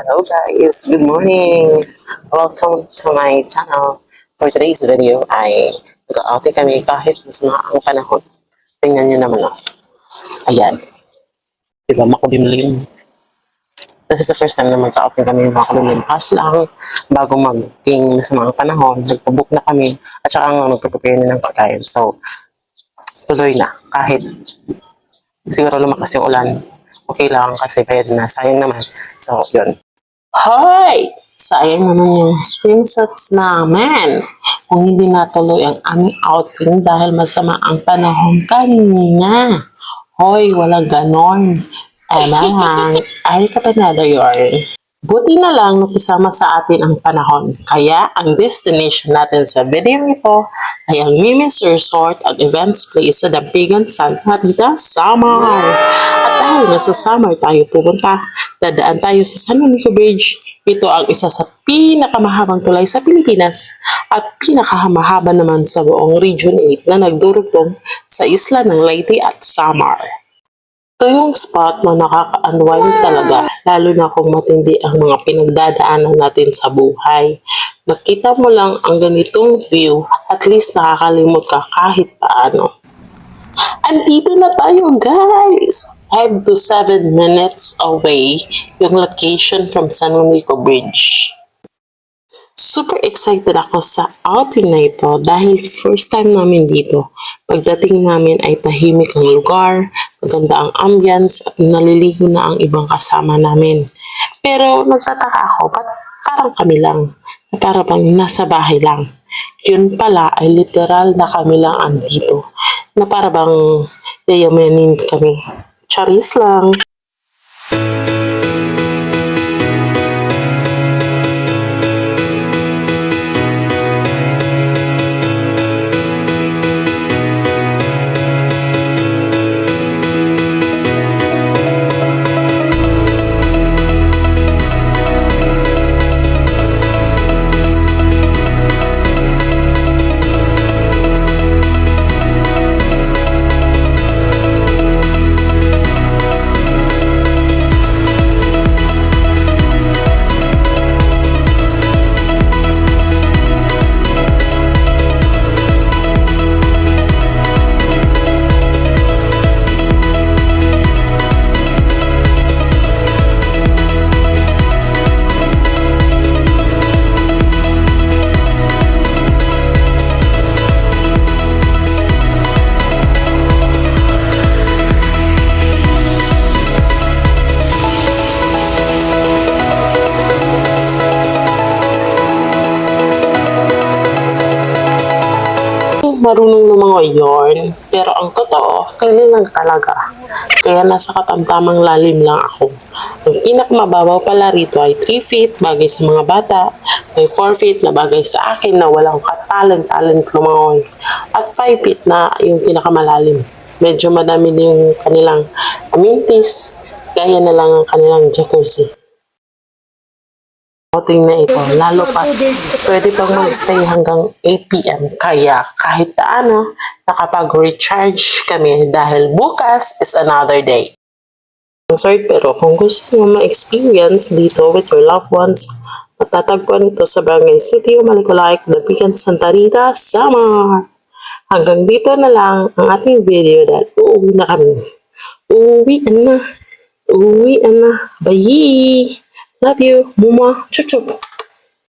Hello guys, good morning! Welcome to my channel. For today's video ay nag-outing kami kahit masama ang panahon. Tingnan nyo naman ako. Ayan. Diba makulimlim? This is the first time na mag-outing kami makulimlim. Kaso lang, bago maging masama ang panahon, nagpabook na kami at saka nga magpapapaya na ng pagkain. So, tuloy na. Kahit siguro lumakas yung ulan, okay lang kasi bayad na. Sayang naman. So, yun. Hoy! Sayang naman yung screenshots namin. Kung hindi natuloy ang aming outing dahil masama ang panahon kanina. Hoy, wala ganon. Emang, ay kapanado yun. Buti na lang nakisama sa atin ang panahon. Kaya ang destination natin sa video ito ay ang Mimis Resort at Events Place sa Dapigan, Santa Marita, Samar. At dahil nasa Samar tayo pupunta, dadaan tayo sa San Juanico Bridge. Ito ang isa sa pinakamahabang tulay sa Pilipinas at pinakamahaba naman sa buong Region 8 na nagdurugtong sa isla ng Leyte at Samar. Ito yung spot na nakaka-unwind talaga, lalo na kung matindi ang mga pinagdadaanan natin sa buhay. Nakita mo lang ang ganitong view, at least nakakalimot ka kahit paano. Andito na tayo guys! 5 to 7 minutes away yung location from San Juanico Bridge. Super excited ako sa outing na ito dahil first time namin dito. Pagdating namin ay tahimik ang lugar, maganda ang ambience at naliligo na ang ibang kasama namin. Pero nagtataka ako, ba't parang kami lang? Para bang nasa bahay lang. Yun pala ay literal na kami lang andito. Na para bang yayamanin kami. Charis lang. Marunong lumangoy yun, pero ang totoo, kailan lang talaga. Kaya nasa katamtamang lalim lang ako. Ang pinakamababaw pala rito ay 3 feet, bagay sa mga bata. May 4 feet na bagay sa akin na walang katalent-talent lumangoy. At 5 feet na yung pinakamalalim. Medyo madami din yung kanilang amenities, gaya na lang ang kanilang jacuzzi. Outing na ito, lalo pa pwede pang mag-stay hanggang 8 p.m. Kaya kahit paano, nakapag-recharge kami dahil bukas is another day. Sorry, pero kung gusto mo ma-experience dito with your loved ones, matatagpuan ito sa Barangay City, Malicolaic, Dapigan, Santa Rita, Samar. Hanggang dito na lang ang ating video dahil uuwi na kami. Uuwi na. Bye! Love you. Muma. Chup chup.